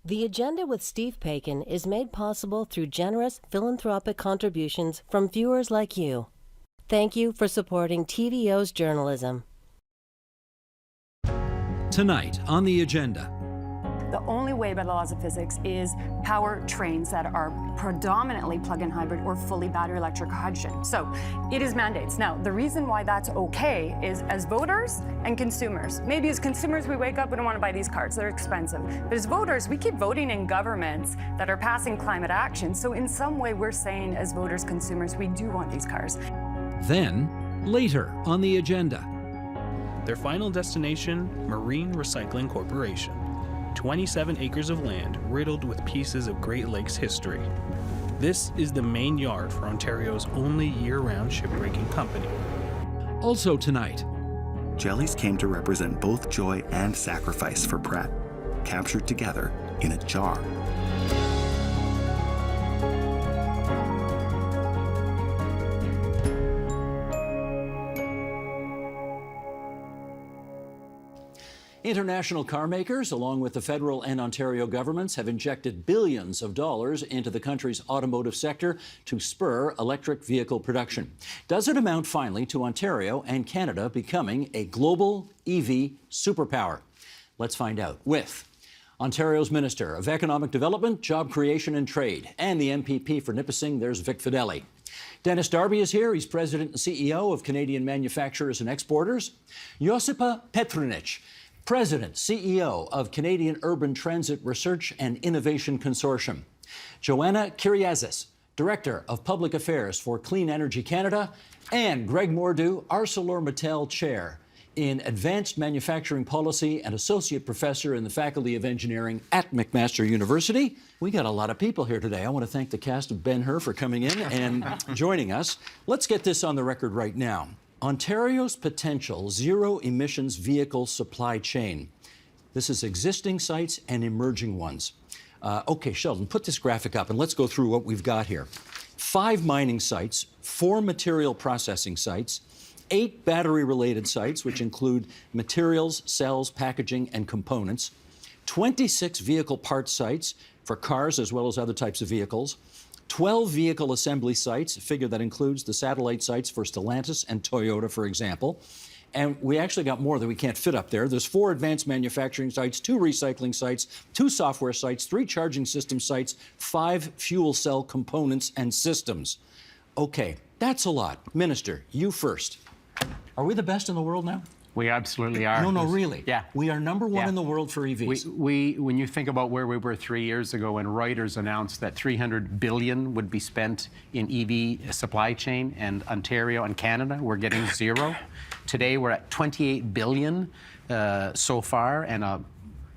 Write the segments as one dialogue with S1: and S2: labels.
S1: The Agenda with Steve Paikin is made possible through generous philanthropic contributions from viewers like you. Thank you for supporting TVO's journalism.
S2: Tonight on The Agenda.
S3: The only way by the laws of physics is power trains that are predominantly plug-in hybrid or fully battery electric or hydrogen. So it is mandates. Now, the reason why that's okay is as voters and consumers. Maybe as consumers, we wake up, we don't want to buy these cars, they're expensive. But as voters, we keep voting in governments that are passing climate action. So in some way, we're saying as voters, consumers, we do want these cars.
S2: Then, later on The Agenda.
S4: Their final destination, Marine Recycling Corporation. 27 acres of land riddled with pieces of Great Lakes history. This is the main yard for Ontario's only year-round shipbreaking company.
S2: Also tonight.
S5: Jellies came to represent both joy and sacrifice for Pratt, captured together in a jar.
S6: International car makers, along with the federal and Ontario governments, have injected billions of dollars into the country's automotive sector to spur electric vehicle production. Does it amount finally to Ontario and Canada becoming a global EV superpower? Let's find out with Ontario's Minister of Economic Development, Job Creation and Trade, and the MPP for Nipissing, there's Vic Fideli. Dennis Darby is here. He's President and CEO of Canadian Manufacturers and Exporters. Josipa Petrunic, President, CEO of Canadian Urban Transit Research and Innovation Consortium. Joanna Kyriazis, Director of Public Affairs for Clean Energy Canada. And Greg Mordew, ArcelorMittal Chair in Advanced Manufacturing Policy and Associate Professor in the Faculty of Engineering at McMaster University. We got a lot of people here today. I want to thank the cast of Ben-Hur for coming in and joining us. Let's get this on the record right now. Ontario's potential zero-emissions vehicle supply chain. This is existing sites and emerging ones. Okay, Sheldon, put this graphic up and let's go through what we've got here. 5 mining sites, 4 material processing sites, 8 battery-related sites, which include materials, cells, packaging, and components, 26 vehicle parts sites for cars as well as other types of vehicles, 12 vehicle assembly sites, a figure that includes the satellite sites for Stellantis and Toyota, for example. And we actually got more that we can't fit up there. There's 4 advanced manufacturing sites, 2 recycling sites, 2 software sites, 3 charging system sites, 5 fuel cell components and systems. Okay, that's a lot. Minister, you first. Are we the best in the world now?
S7: We absolutely are.
S6: No, really.
S7: Yeah.
S6: We are number 1 in the world for EVs.
S7: When you think about where we were 3 years ago when Reuters announced that $300 billion would be spent in EV supply chain, and Ontario and Canada were getting 0. Today we're at $28 billion so far, and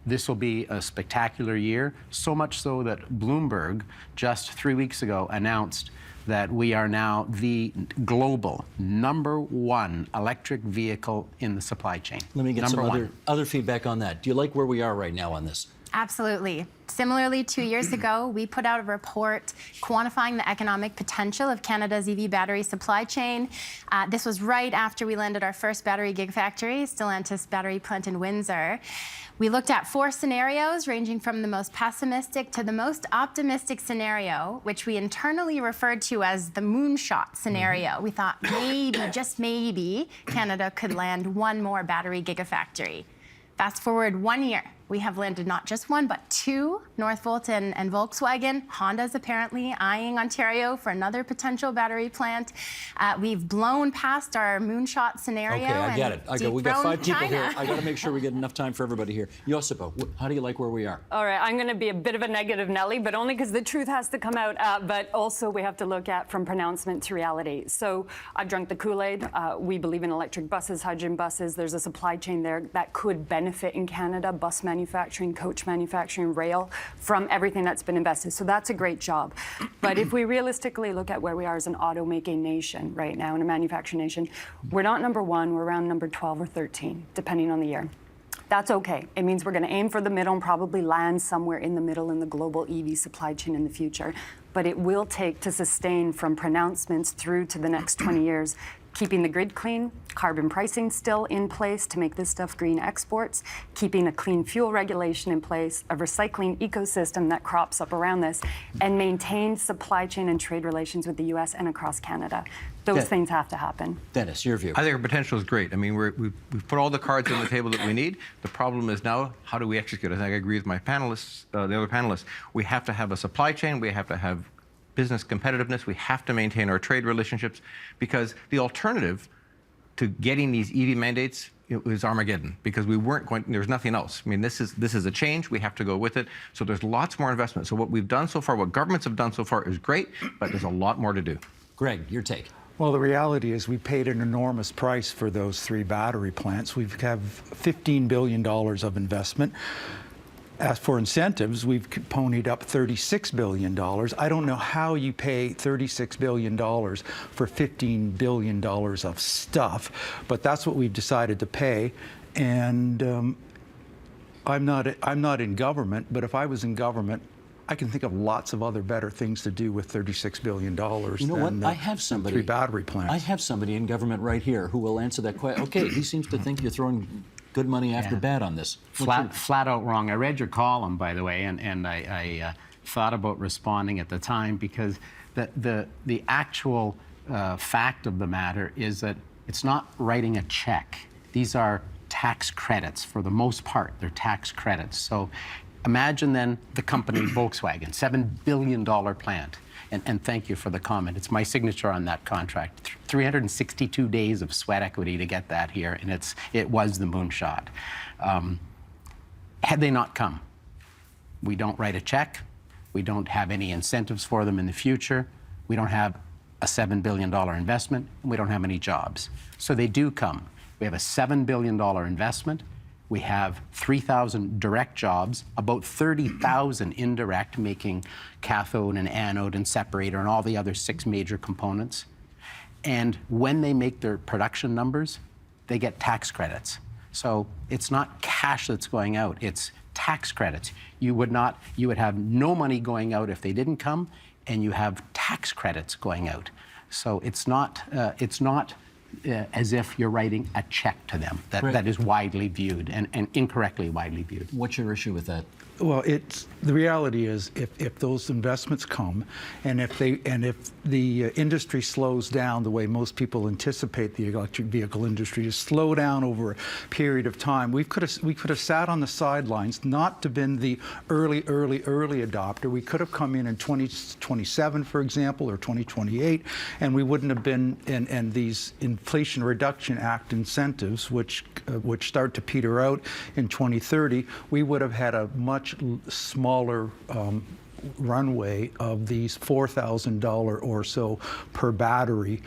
S7: this will be a spectacular year, so much so that Bloomberg just 3 weeks ago announced that we are now the global #1 electric vehicle in the supply chain.
S6: Let me get some other feedback on that. Do you like where we are right now on this?
S8: Absolutely. Similarly, 2 years ago, we put out a report quantifying the economic potential of Canada's EV battery supply chain. This was right after we landed our first battery gigafactory, Stellantis battery plant in Windsor. We looked at 4 scenarios, ranging from the most pessimistic to the most optimistic scenario, which we internally referred to as the moonshot scenario. We thought maybe, just maybe, Canada could land 1 more battery gigafactory. Fast forward 1 year. We have landed not just 1, but 2, Northvolt and Volkswagen. Honda's apparently eyeing Ontario for another potential battery plant. We've blown past our moonshot scenario.
S6: Okay, I get it. We got 5 people
S8: China
S6: here. I got to make sure we get enough time for everybody here. Josipa, how do you like where we are?
S3: All right, I'm going to be a bit of a negative Nelly, but only because the truth has to come out. But also we have to look at from pronouncement to reality. So I've drunk the Kool-Aid. We believe in electric buses, hydrogen buses. There's a supply chain there that could benefit in Canada, bus manufacturing, coach manufacturing, rail, from everything that's been invested. So that's a great job. But if we realistically look at where we are as an automaking nation right now, in a manufacturing nation, we're not #1, we're around number 12 or 13, depending on the year. That's okay. It means we're going to aim for the middle and probably land somewhere in the middle in the global EV supply chain in the future. But it will take to sustain from pronouncements through to the next 20 years keeping the grid clean, carbon pricing still in place to make this stuff green exports, keeping a clean fuel regulation in place, a recycling ecosystem that crops up around this, and maintain supply chain and trade relations with the U.S. and across Canada. Those things have to happen.
S6: Dennis, your view.
S9: I think our potential is great. I mean, we've put all the cards on the table that we need. The problem is now, how do we execute? I think I agree with my panelists, the other panelists. We have to have a supply chain. We have to have business competitiveness. We have to maintain our trade relationships, because the alternative to getting these EV mandates is Armageddon, because we weren't going, there's nothing else. I mean, this is a change. We have to go with it. So there's lots more investment. So what we've done so far, what governments have done so far is great, but there's a lot more to do.
S6: Greg, your take.
S10: Well, the reality is we paid an enormous price for those 3 battery plants. We have $15 billion of investment. As for incentives, we've ponied up $36 billion. I don't know how you pay $36 billion for $15 billion of stuff, but that's what we've decided to pay. And I'm not in government, but if I was in government, I can think of lots of other better things to do with $36 billion.
S6: You know what? I have somebody.
S10: 3 battery plants.
S6: I have somebody in government right here who will answer that question. Okay, he seems to think you're throwing good money after bad on this.
S7: Flat out wrong. I read your column, by the way, and I thought about responding at the time, because the actual fact of the matter is that it's not writing a check. These are tax credits for the most part. They're tax credits. So imagine then the company Volkswagen, $7 billion plant. And thank you for the comment. It's my signature on that contract. 362 days of sweat equity to get that here, and it was the moonshot. Had they not come, we don't write a check. We don't have any incentives for them in the future. We don't have a $7 billion investment, and we don't have any jobs. So they do come. We have a $7 billion investment. We have 3,000 direct jobs, about 30,000 indirect, making cathode and anode and separator and all the other 6 major components. And when they make their production numbers, they get tax credits. So it's not cash that's going out, it's tax credits. You would have no money going out if they didn't come, and you have tax credits going out. So it's not as if you're writing a check to them. That is widely viewed and incorrectly widely viewed.
S6: What's your issue with that?
S10: Well, the reality is if those investments come, and if the industry slows down the way most people anticipate the electric vehicle industry to slow down over a period of time, we could have sat on the sidelines, not to been the early adopter. We could have come in 2027, for example, or 2028, and we wouldn't have been in these Inflation Reduction Act incentives, which start to peter out in 2030. We would have had a much smaller runway of these $4,000 or so per battery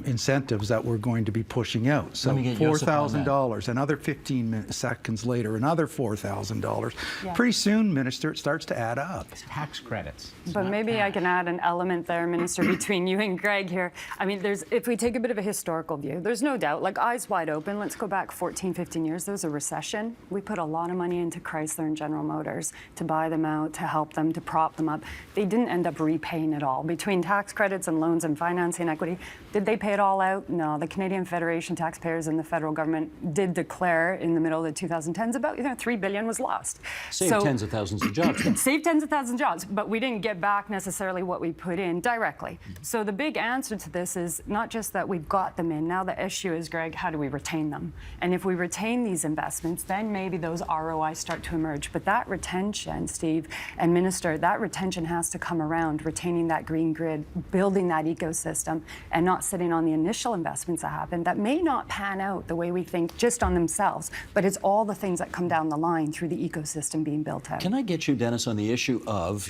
S10: incentives that we're going to be pushing out. So $4,000, another 15 seconds later, another $4,000. Yeah. Pretty soon, Minister, it starts to add up.
S7: It's tax credits.
S3: But maybe I can add an element there, Minister, between you and Greg here. I mean, if we take a bit of a historical view, there's no doubt, like eyes wide open, let's go back 14, 15 years, there was a recession. We put a lot of money into Chrysler and General Motors to buy them out, to help them, to prop them up. They didn't end up repaying it all. Between tax credits and loans and financing equity, did they pay it all out? No. The Canadian Federation taxpayers and the federal government did declare in the middle of the 2010s about $3 billion was lost.
S6: Saved tens of thousands of jobs.
S3: Saved tens of thousands of jobs, but we didn't get back necessarily what we put in directly. So the big answer to this is not just that we've got them in. Now the issue is, Greg, how do we retain them? And if we retain these investments, then maybe those ROIs start to emerge. But that retention, Steve and Minister, that retention has to come around retaining that green grid, building that ecosystem, and not sitting on the initial investments that happen that may not pan out the way we think just on themselves, but it's all the things that come down the line through the ecosystem being built out.
S6: Can I get you, Dennis, on the issue of,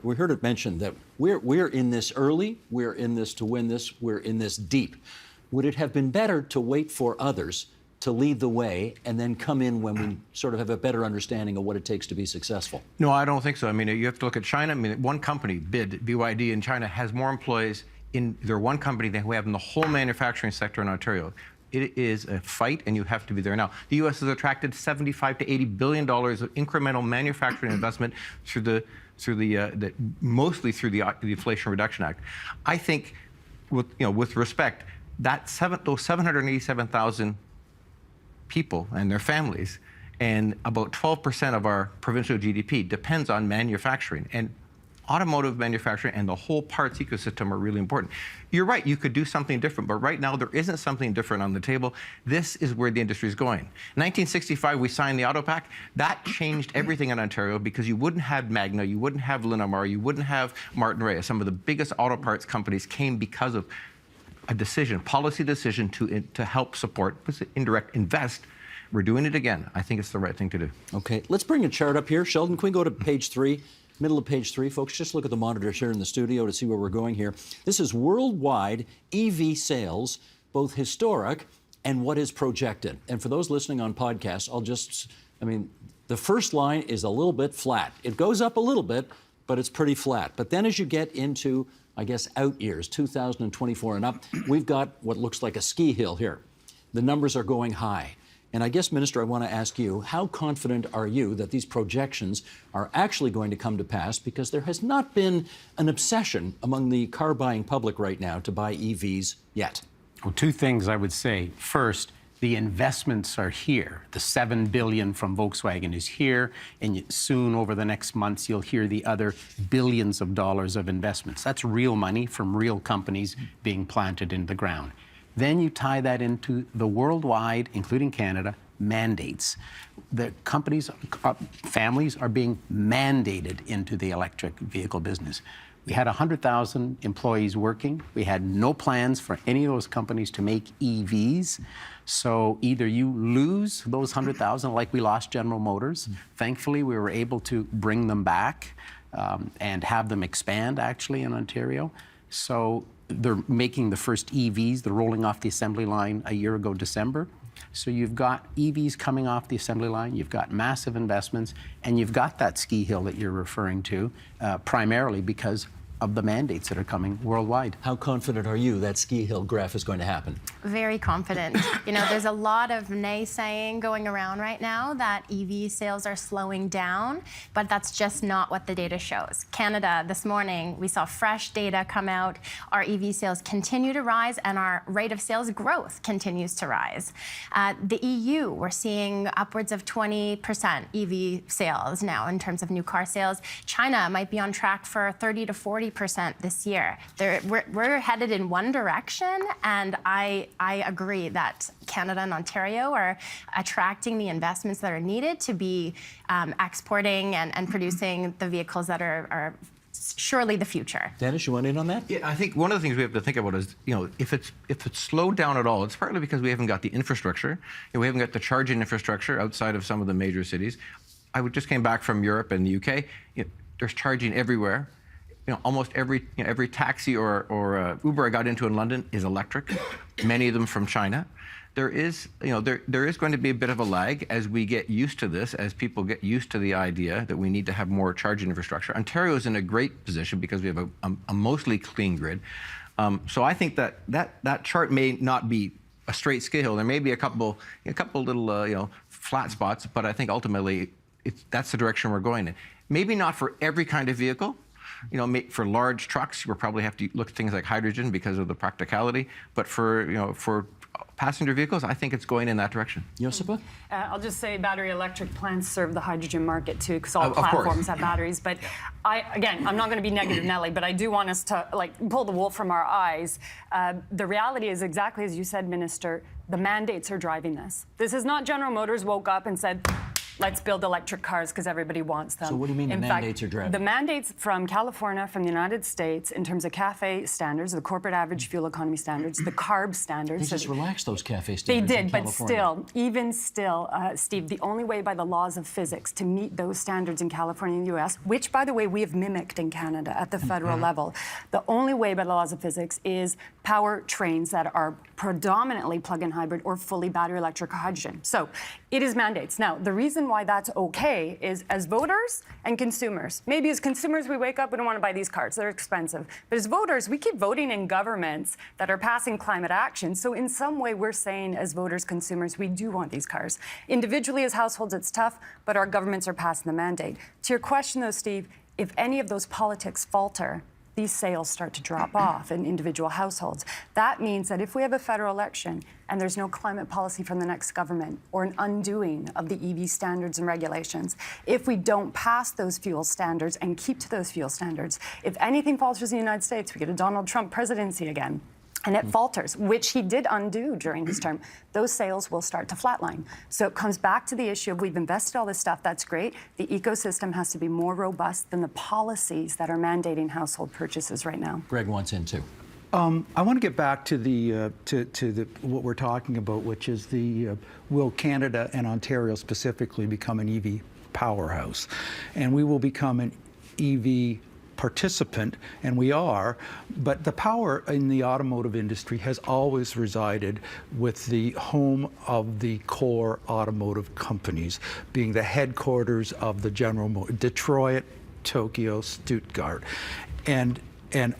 S6: we heard it mentioned that we're in this early, we're in this to win this, we're in this deep. Would it have been better to wait for others to lead the way and then come in when we sort of have a better understanding of what it takes to be successful?
S9: No, I don't think so. I mean, you have to look at China. I mean, one company, BYD in China, has more employees in their one company than we have in the whole manufacturing sector in Ontario. It is a fight, and you have to be there now. The U.S. has attracted $75 to $80 billion of incremental manufacturing investment mostly through the Inflation Reduction Act. I think, with respect, those 787,000 people and their families, and about 12% of our provincial GDP depends on manufacturing. And automotive manufacturing and the whole parts ecosystem are really important. You're right, you could do something different, but right now there isn't something different on the table. This is where the industry is going. In 1965, we signed the Auto Pact. That changed everything in Ontario because you wouldn't have Magna, you wouldn't have Linamar, you wouldn't have Martin Reyes. Some of the biggest auto parts companies came because of a decision, policy decision to help support, indirect invest. We're doing it again. I think it's the right thing to do.
S6: Okay, let's bring a chart up here. Sheldon, can we go to page 3? Middle of page 3, folks. Just look at the monitors here in the studio to see where we're going here. This is worldwide EV sales, both historic and what is projected. And for those listening on podcasts, the first line is a little bit flat. It goes up a little bit, but it's pretty flat. But then as you get into, I guess, out years, 2024 and up, we've got what looks like a ski hill here. The numbers are going high. And I guess, Minister, I want to ask you, how confident are you that these projections are actually going to come to pass? Because there has not been an obsession among the car-buying public right now to buy EVs yet.
S7: Well, two things I would say. First, the investments are here. The $7 billion from Volkswagen is here, and soon, over the next months, you'll hear the other billions of dollars of investments. That's real money from real companies being planted in the ground. Then you tie that into the worldwide, including Canada, mandates. The companies, families are being mandated into the electric vehicle business. We had 100,000 employees working. We had no plans for any of those companies to make EVs. So either you lose those 100,000, like we lost General Motors. Thankfully, we were able to bring them back and have them expand, actually, in Ontario. So they're making the first EVs. They're rolling off the assembly line a year ago, December. So you've got EVs coming off the assembly line, you've got massive investments, and you've got that ski hill that you're referring to, primarily because of the mandates that are coming worldwide.
S6: How confident are you that ski hill graph is going to happen?
S8: Very confident. There's a lot of naysaying going around right now that EV sales are slowing down, but that's just not what the data shows. Canada, this morning, we saw fresh data come out. Our EV sales continue to rise, and our rate of sales growth continues to rise. The EU, we're seeing upwards of 20% EV sales now in terms of new car sales. China might be on track for 30 to 40% this year. We're headed in one direction, and I agree that Canada and Ontario are attracting the investments that are needed to be exporting and producing the vehicles that are surely the future.
S6: Dennis, you want in on that?
S9: Yeah, I think one of the things we have to think about is, if it's slowed down at all, it's partly because we haven't got the infrastructure. We haven't got the charging infrastructure outside of some of the major cities. I just came back from Europe and the UK. There's charging everywhere. Almost every taxi or Uber I got into in London is electric. Many of them from China. There is going to be a bit of a lag as we get used to this, as people get used to the idea that we need to have more charging infrastructure. Ontario is in a great position because we have a mostly clean grid. So I think that chart may not be a straight scale. There may be a couple little flat spots, but I think ultimately that's the direction we're going in. Maybe not for every kind of vehicle. For large trucks, we'll probably have to look at things like hydrogen because of the practicality. But for passenger vehicles, I think it's going in that direction.
S6: Josipa?
S3: I'll just say battery electric plants serve the hydrogen market too, because all platforms have batteries. But I'm not going to be negative, Nelly, but I do want us to pull the wool from our eyes. The reality is exactly as you said, Minister. The mandates are driving this. This is not General Motors woke up and said, let's build electric cars because everybody wants them.
S6: So what do you mean the mandates are driving?
S3: The mandates from California, from the United States, in terms of CAFE standards, the corporate average fuel economy standards, the CARB standards.
S6: They just relaxed those CAFE standards.
S3: They did, but
S6: California.
S3: still, Steve, the only way by the laws of physics to meet those standards in California and the U.S., which, by the way, we have mimicked in Canada at the federal level, the only way by the laws of physics is power trains that are predominantly plug-in hybrid or fully battery electric or hydrogen. So it is mandates. Now, the reason why that's okay is as voters and consumers. Maybe as consumers, we wake up, we don't want to buy these cars, they're expensive. But as voters, we keep voting in governments that are passing climate action. So in some way, we're saying as voters, consumers, we do want these cars. Individually, as households, it's tough, but our governments are passing the mandate. To your question, though, Steve, if any of those politics falter, these sales start to drop off in individual households. That means that if we have a federal election and there's no climate policy from the next government or an undoing of the EV standards and regulations, if we don't pass those fuel standards and keep to those fuel standards, if anything falters in the United States, we get a Donald Trump presidency again, and it falters, which he did undo during his term, those sales will start to flatline. So it comes back to the issue of we've invested all this stuff, that's great. The ecosystem has to be more robust than the policies that are mandating household purchases right now.
S6: Greg wants in too.
S10: I want to get back to the what we're talking about, which is the will Canada and Ontario specifically become an EV powerhouse, and we will become an EV participant, and we are, but the power in the automotive industry has always resided with the home of the core automotive companies, being the headquarters of the General Motors, Detroit, Tokyo, Stuttgart, and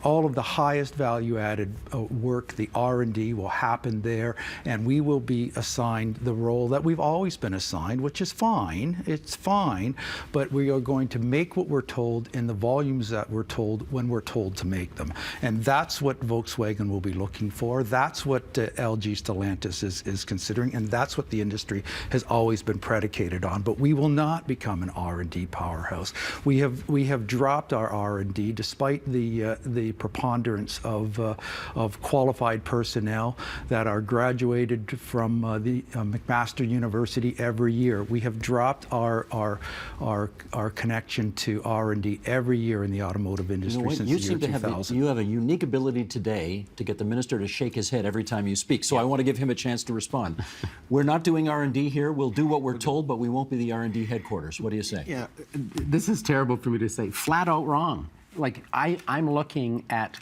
S10: all of the highest value-added work, the R&D, will happen there, and we will be assigned the role that we've always been assigned, which is fine. It's fine, but we are going to make what we're told in the volumes that we're told when we're told to make them, and that's what Volkswagen will be looking for. That's what LG Stellantis is considering, and that's what the industry has always been predicated on. But we will not become an R&D powerhouse. We have dropped our R&D despite the preponderance of qualified personnel that are graduated from the McMaster University every year. We have dropped our connection to R&D every year in the automotive industry since the year 2000.
S6: You have a unique ability today to get the minister to shake his head every time you speak. So I want to give him a chance to respond. We're not doing R&D here. We'll do what we're told, but we won't be the R&D headquarters. What do you say?
S7: Yeah, this is terrible for me to say. Flat out wrong. Like, I'm looking at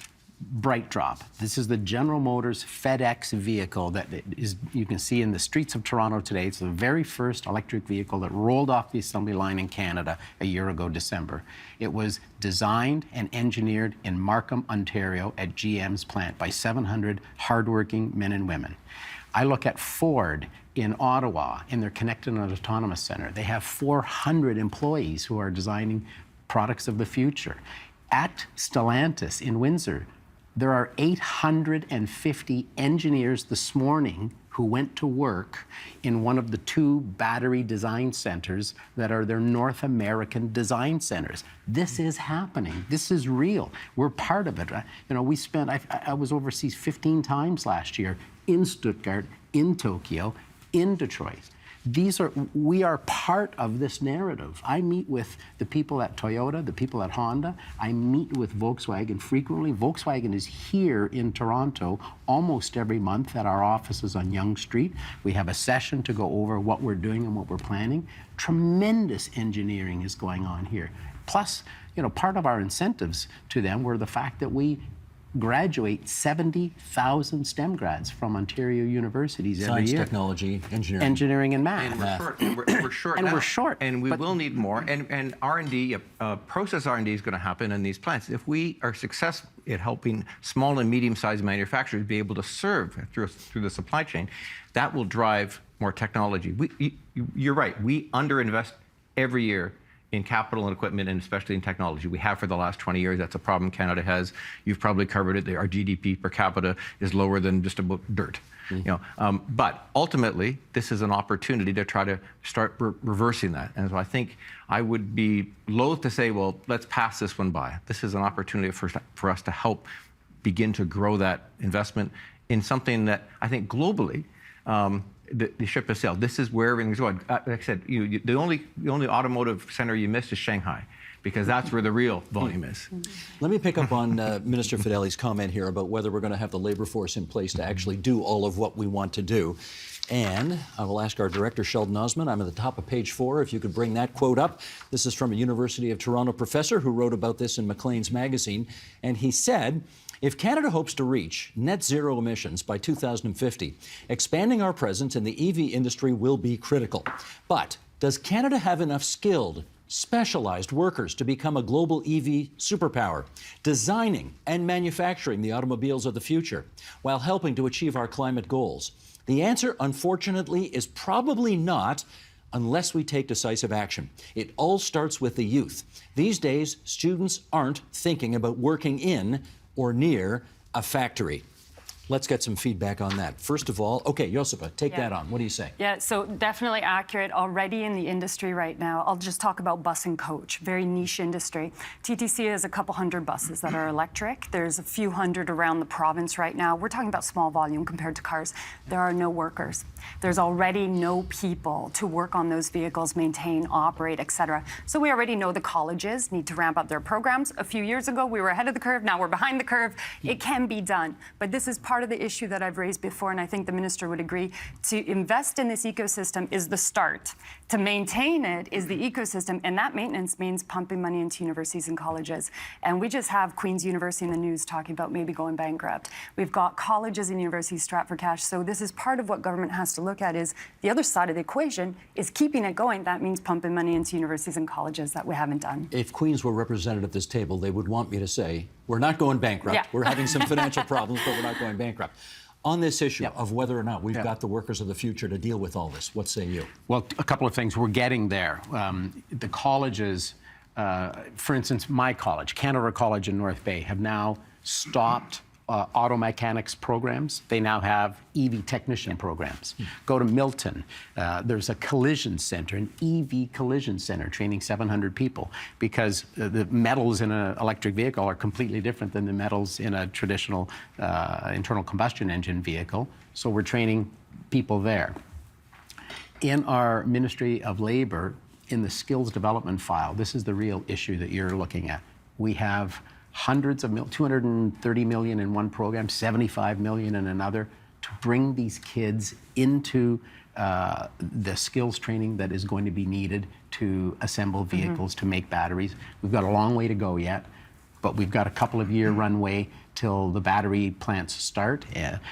S7: BrightDrop. This is the General Motors FedEx vehicle that is, you can see in the streets of Toronto today. It's the very first electric vehicle that rolled off the assembly line in Canada a year ago, December. It was designed and engineered in Markham, Ontario at GM's plant by 700 hardworking men and women. I look at Ford in Ottawa in their Connected and Autonomous Center. They have 400 employees who are designing products of the future. At Stellantis in Windsor, there are 850 engineers this morning who went to work in one of the 2 battery design centers that are their North American design centers. This is happening. This is real. We're part of it. You know, I was overseas 15 times last year in Stuttgart, in Tokyo, in Detroit. We are part of this narrative. I meet with the people at Toyota, the people at Honda. I meet with Volkswagen frequently. Volkswagen is here in Toronto almost every month at our offices on Yonge Street. We have a session to go over what we're doing and what we're planning. Tremendous engineering is going on here. Plus, you know, part of our incentives to them were the fact that we graduate 70,000 STEM grads from Ontario universities every year.
S6: Science, technology, engineering.
S7: Engineering and math.
S9: And we're short.
S7: And
S9: now.
S7: we're short.
S9: And we will need more. And R&D, process R&D is going to happen in these plants. If we are successful at helping small and medium-sized manufacturers be able to serve through the supply chain, that will drive more technology. You're right. We underinvest every year in capital and equipment, and especially in technology. We have for the last 20 years. That's a problem Canada has. You've probably covered it. Our GDP per capita is lower than just about dirt. You know, but ultimately, this is an opportunity to try to start reversing that. And so I think I would be loath to say, well, let's pass this one by. This is an opportunity for us to help begin to grow that investment in something that I think globally, the ship has sailed. This is where everything's going. Like I said, the only automotive center you missed is Shanghai, because that's where the real volume is.
S6: Let me pick up on Minister Fedeli's comment here about whether we're going to have the labor force in place to actually do all of what we want to do. And I will ask our director, Sheldon Osman, I'm at the top of page 4, if you could bring that quote up. This is from a University of Toronto professor who wrote about this in Maclean's magazine. And he said, if Canada hopes to reach net zero emissions by 2050, expanding our presence in the EV industry will be critical. But does Canada have enough skilled, specialized workers to become a global EV superpower, designing and manufacturing the automobiles of the future while helping to achieve our climate goals? The answer, unfortunately, is probably not unless we take decisive action. It all starts with the youth. These days, students aren't thinking about working in or near a factory. Let's get some feedback on that. First of all, okay, Josipa, take that on. What do you say?
S3: Yeah, so definitely accurate. Already in the industry right now, I'll just talk about bus and coach, very niche industry. TTC has a couple hundred buses that are electric. There's a few hundred around the province right now. We're talking about small volume compared to cars. There are no workers. There's already no people to work on those vehicles, maintain, operate, etc. So we already know the colleges need to ramp up their programs. A few years ago, we were ahead of the curve. Now we're behind the curve. It can be done. But this is part of the issue that I've raised before, and I think the minister would agree. To invest in this ecosystem is the start. To maintain it is the ecosystem, and that maintenance means pumping money into universities and colleges. And we just have Queen's University in the news talking about maybe going bankrupt. We've got colleges and universities strapped for cash. So this is part of what government has to look at, is the other side of the equation is keeping it going. That means pumping money into universities and colleges that we haven't done.
S6: If Queens were represented at this table, they would want me to say, we're not going bankrupt.
S3: Yeah.
S6: We're having some financial problems, but we're not going bankrupt. On this issue of whether or not we've got the workers of the future to deal with all this, what say you?
S7: Well, a couple of things. We're getting there. The colleges, for instance, my college, Canada College in North Bay, have now stopped auto mechanics programs. They now have EV technician programs. Go to Milton. There's a collision center, an EV collision center, training 700 people, because the metals in an electric vehicle are completely different than the metals in a traditional internal combustion engine vehicle. So we're training people there. In our Ministry of Labor, in the skills development file, this is the real issue that you're looking at. We have hundreds of 230 million in one program, 75 million in another, to bring these kids into the skills training that is going to be needed to assemble vehicles, to make batteries. We've got a long way to go yet, but we've got a couple of year runway till the battery plants start.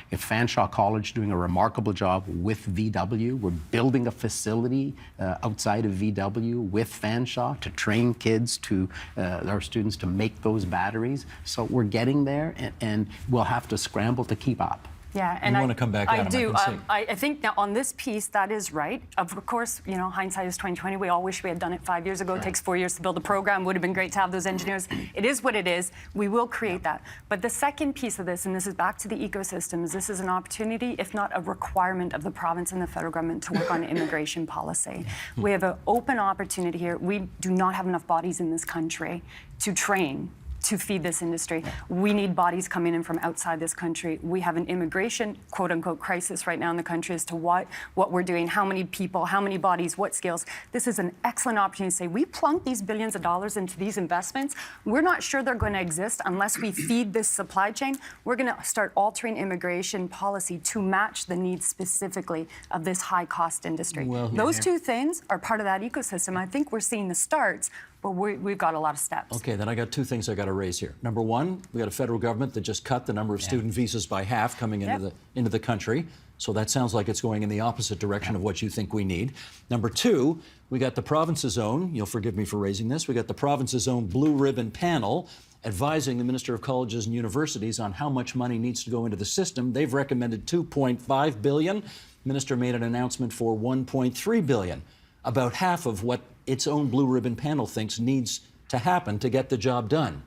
S7: If Fanshawe College doing a remarkable job with VW. We're building a facility outside of VW with Fanshawe to train kids, to our students, to make those batteries. So we're getting there, and we'll have to scramble to keep up.
S3: Yeah, and
S6: you want to come back, Adam,
S3: I do.
S6: I
S3: I think now on this piece, that is right. Of course, you know, hindsight is 20/20. We all wish we had done it 5 years ago. It takes 4 years to build a program. Would have been great to have those engineers. It is what it is. We will create that. But the second piece of this, and this is back to the ecosystem, is this is an opportunity, if not a requirement, of the province and the federal government to work on immigration policy. We have an open opportunity here. We do not have enough bodies in this country to train, to feed this industry. We need bodies coming in from outside this country. We have an immigration, quote unquote, crisis right now in the country as to what we're doing, how many people, how many bodies, what skills. This is an excellent opportunity to say, we plunk these billions of dollars into these investments. We're not sure they're going to exist unless we feed this supply chain. We're going to start altering immigration policy to match the needs specifically of this high cost industry.
S6: Well,
S3: those two things are part of that ecosystem. I think we're seeing the starts, but we've got a lot of steps.
S6: Okay, then I got two things I got to raise here. Number one, we got a federal government that just cut the number of student visas by half coming into the country. So that sounds like it's going in the opposite direction of what you think we need. Number two, we got the province's own, you'll forgive me for raising this, we got the province's own blue ribbon panel advising the Minister of Colleges and Universities on how much money needs to go into the system. They've recommended $2.5 billion. Minister made an announcement for $1.3 billion, about half of what its own blue ribbon panel thinks needs to happen to get the job done.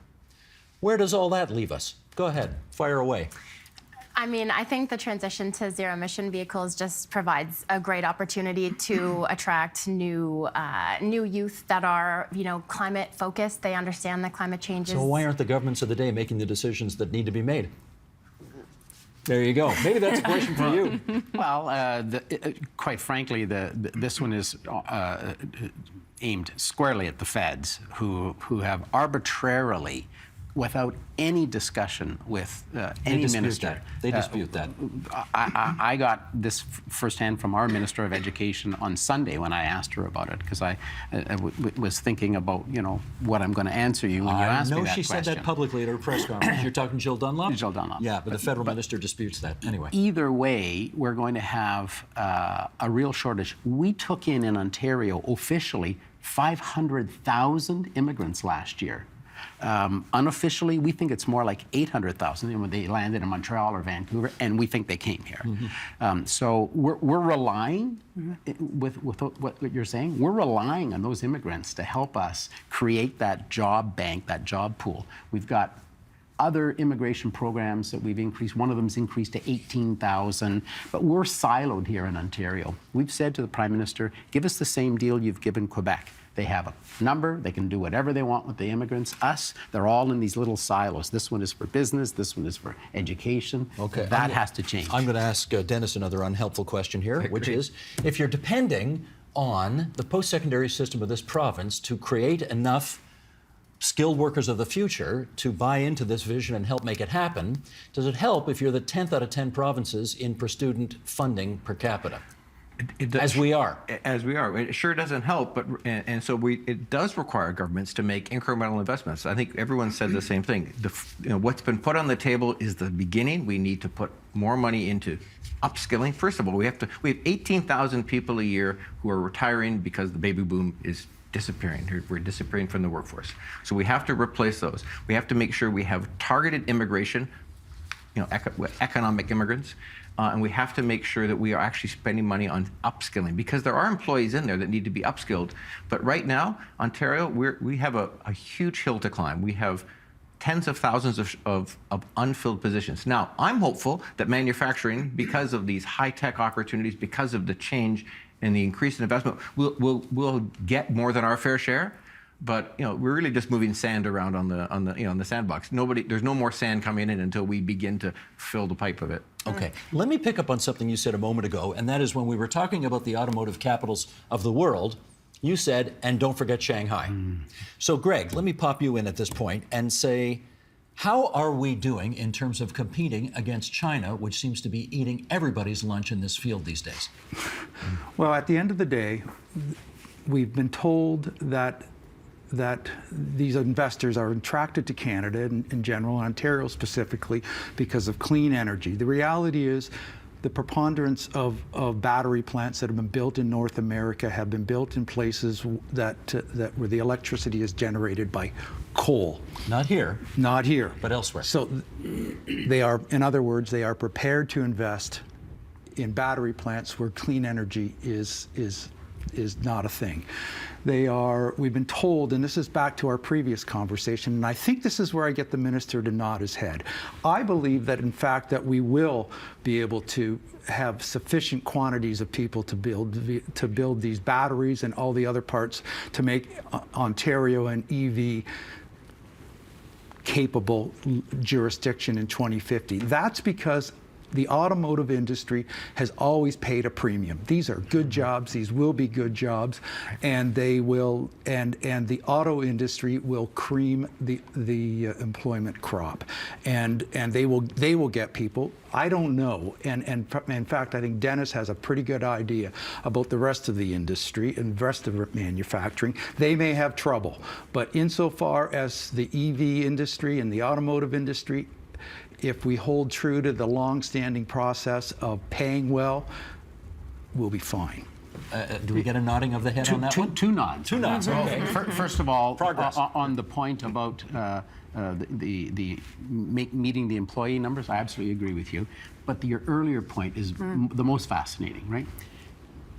S6: Where does all that leave us? Go ahead, fire away.
S8: I mean, I think the transition to zero-emission vehicles just provides a great opportunity to attract new youth that are, you know, climate focused. They understand that climate change is...
S6: So why aren't the governments of the day making the decisions that need to be made? There you go. Maybe that's a question for you.
S7: Well, quite frankly, this one is aimed squarely at the feds, who have arbitrarily, without any discussion with any minister.
S6: They dispute that.
S7: I got this firsthand from our Minister of Education on Sunday when I asked her about it, because I was thinking about, you know, what I'm going to answer you when you asked me that question.
S6: I know she said that publicly at her press conference. You're talking Jill Dunlop?
S7: Jill Dunlop.
S6: Yeah, but the federal minister disputes that. Anyway.
S7: Either way, we're going to have a real shortage. We took in Ontario officially 500,000 immigrants last year. Unofficially, we think it's more like 800,000 when they landed in Montreal or Vancouver, and we think they came here. So we're relying, with what you're saying, we're relying on those immigrants to help us create that job bank, that job pool. We've got other immigration programs that we've increased. One of them's increased to 18,000, but we're siloed here in Ontario. We've said to the Prime Minister, give us the same deal you've given Quebec. They have a number, they can do whatever they want with the immigrants. Us, they're all in these little silos. This one is for business, this one is for education.
S6: Okay.
S7: That has to change.
S6: I'm going to ask Dennis another unhelpful question here, which is, if you're depending on the post-secondary system of this province to create enough skilled workers of the future to buy into this vision and help make it happen, does it help if you're the 10th out of 10 provinces in per student funding per capita? As we are.
S9: As we are. It sure doesn't help, but it does require governments to make incremental investments. I think everyone said the same thing. What's been put on the table is the beginning. We need to put more money into upskilling. First of all, we have 18,000 people a year who are retiring because the baby boom is disappearing. We're disappearing from the workforce. So we have to replace those. We have to make sure we have targeted immigration, economic immigrants. And we have to make sure that we are actually spending money on upskilling, because there are employees in there that need to be upskilled. But right now, Ontario, we have a huge hill to climb. We have tens of thousands of unfilled positions. Now, I'm hopeful that manufacturing, because of these high-tech opportunities, because of the change and the increase in investment, we'll get more than our fair share. But we're really just moving sand around on the sandbox. There's no more sand coming in until we begin to fill the pipe of it.
S6: Okay, let me pick up on something you said a moment ago, and that is when we were talking about the automotive capitals of the world, you said, and don't forget Shanghai. So Greg, let me pop you in at this point and say, how are we doing in terms of competing against China, which seems to be eating everybody's lunch in this field these days?
S10: Well, at the end of the day, we've been told that these investors are attracted to Canada in general, Ontario specifically, because of clean energy. The reality is the preponderance of battery plants that have been built in North America have been built in places that where the electricity is generated by coal.
S6: Not here.
S10: Not here.
S6: But elsewhere.
S10: So they are, in other words, they are prepared to invest in battery plants where clean energy is not a thing. We've been told, and this is back to our previous conversation, and I think this is where I get the minister to nod his head. I believe that, in fact, that we will be able to have sufficient quantities of people to build these batteries and all the other parts to make Ontario an EV capable jurisdiction in 2050. That's because the automotive industry has always paid a premium. These are good jobs. These will be good jobs, and they will. And the auto industry will cream the employment crop, and they will get people. I don't know, and in fact, I think Dennis has a pretty good idea about the rest of the industry and the rest of manufacturing. They may have trouble, but insofar as the EV industry and the automotive industry, if we hold true to the long-standing process of paying well, we'll be fine.
S6: Do we get a nodding of the head on that one?
S7: Two nods.
S6: Two nods, okay.
S7: First of all,
S6: Progress.
S7: On the point about meeting the employee numbers, I absolutely agree with you. But your earlier point is the most fascinating, right?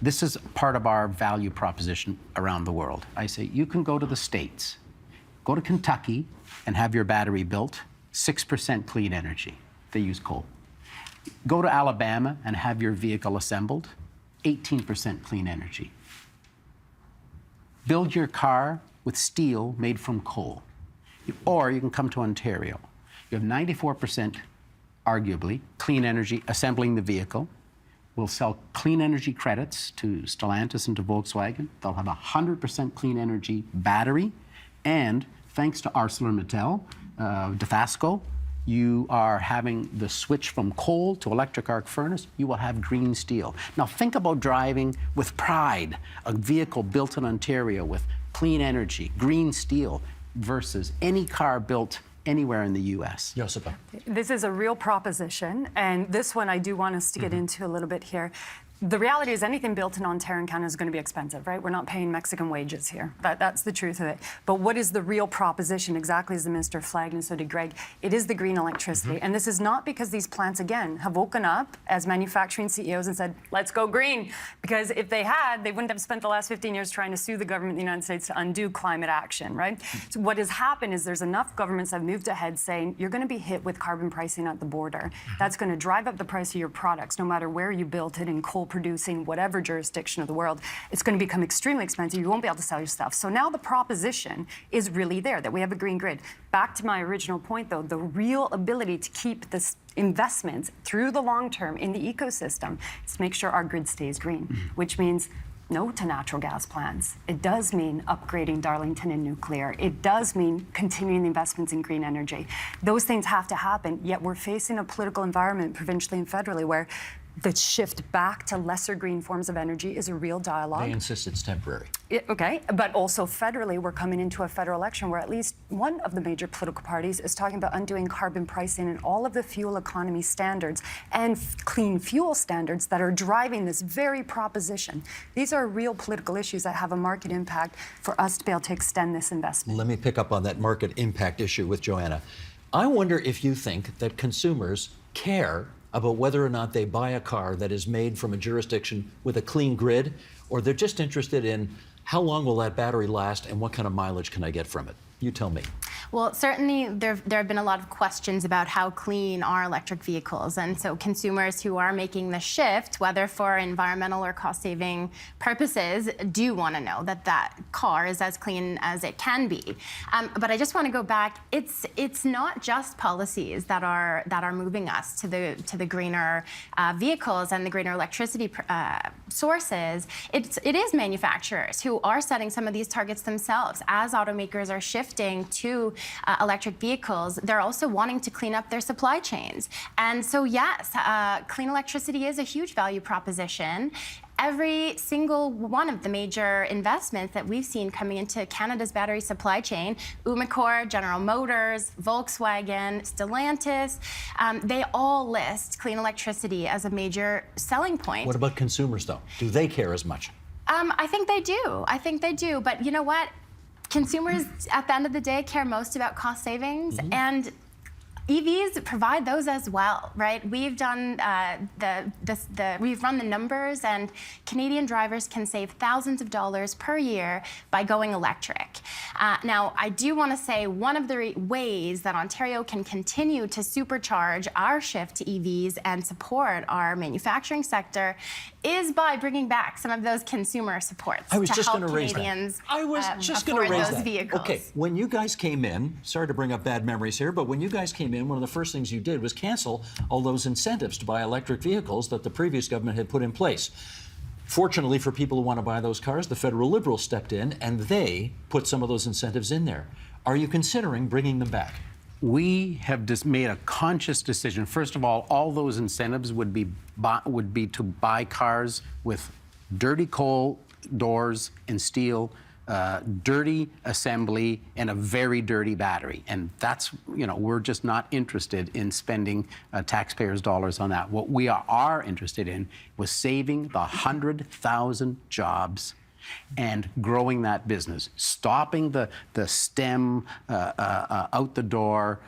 S7: This is part of our value proposition around the world. I say, you can go to the States, go to Kentucky and have your battery built, 6% clean energy. They use coal. Go to Alabama and have your vehicle assembled, 18% clean energy. Build your car with steel made from coal. Or you can come to Ontario. You have 94%, arguably, clean energy assembling the vehicle. We'll sell clean energy credits to Stellantis and to Volkswagen. They'll have 100% clean energy battery. And thanks to ArcelorMittal, Dofasco, you are having the switch from coal to electric arc furnace. You will have green steel. Now think about driving with pride a vehicle built in Ontario with clean energy, green steel, versus any car built anywhere in the U.S.
S6: Josipa.
S3: This is a real proposition, and this one I do want us to get into a little bit here. The reality is anything built in Ontario and Canada is going to be expensive, right? We're not paying Mexican wages here. That's the truth of it. But what is the real proposition, exactly as the Minister flagged and so did Greg? It is the green electricity. And this is not because these plants, again, have woken up as manufacturing CEOs and said, let's go green. Because if they had, they wouldn't have spent the last 15 years trying to sue the government of the United States to undo climate action, right? So what has happened is there's enough governments that have moved ahead saying, you're going to be hit with carbon pricing at the border. That's going to drive up the price of your products, no matter where you built it in coal producing, whatever jurisdiction of the world. It's going to become extremely expensive. You won't be able to sell your stuff. So now the proposition is really there, that we have a green grid. Back to my original point, though, the real ability to keep this investments through the long term in the ecosystem is to make sure our grid stays green, which means no to natural gas plants. It does mean upgrading Darlington and nuclear. It does mean continuing the investments in green energy. Those things have to happen, yet we're facing a political environment, provincially and federally, where the shift back to lesser green forms of energy is a real dialogue.
S6: They insist it's temporary.
S3: Okay, but also federally, we're coming into a federal election where at least one of the major political parties is talking about undoing carbon pricing and all of the fuel economy standards and clean fuel standards that are driving this very proposition. These are real political issues that have a market impact for us to be able to extend this investment.
S6: Let me pick up on that market impact issue with Joanna. I wonder if you think that consumers care about whether or not they buy a car that is made from a jurisdiction with a clean grid, or they're just interested in how long will that battery last and what kind of mileage can I get from it? You tell me.
S8: Well, certainly there have been a lot of questions about how clean are electric vehicles. And so consumers who are making the shift, whether for environmental or cost-saving purposes, do want to know that that car is as clean as it can be. But I just want to go back. It's not just policies that are moving us to the greener vehicles and the greener electricity sources. It is manufacturers who are setting some of these targets themselves. As automakers are shifting to electric vehicles, they're also wanting to clean up their supply chains. And so, yes, clean electricity is a huge value proposition. Every single one of the major investments that we've seen coming into Canada's battery supply chain, Umicore, General Motors, Volkswagen, Stellantis, they all list clean electricity as a major selling point.
S6: What about consumers, though? Do they care as much?
S8: I think they do. But you know what? Consumers, at the end of the day, care most about cost savings, and EVs provide those as well, right? We've done we've run the numbers, and Canadian drivers can save thousands of dollars per year by going electric. Now, I do want to say one of the ways that Ontario can continue to supercharge our shift to EVs and support our manufacturing sector is by bringing back some of those consumer supports
S6: I was
S8: to
S6: just
S8: help
S6: going to raise
S8: Canadians
S6: that. I was just going to raise
S8: those
S6: that.
S8: vehicles.
S6: Okay, when you guys came in, sorry to bring up bad memories here, but when you guys came in, one of the first things you did was cancel all those incentives to buy electric vehicles that the previous government had put in place. Fortunately for people who want to buy those cars, the federal Liberals stepped in and they put some of those incentives in there. Are you considering bringing them back?
S7: We have just made a conscious decision. First of all those incentives would be to buy cars with dirty coal doors and steel, dirty assembly, and a very dirty battery. And that's, we're just not interested in spending taxpayers' dollars on that. What we are interested in was saving the 100,000 jobs and growing that business, stopping the STEM out the door,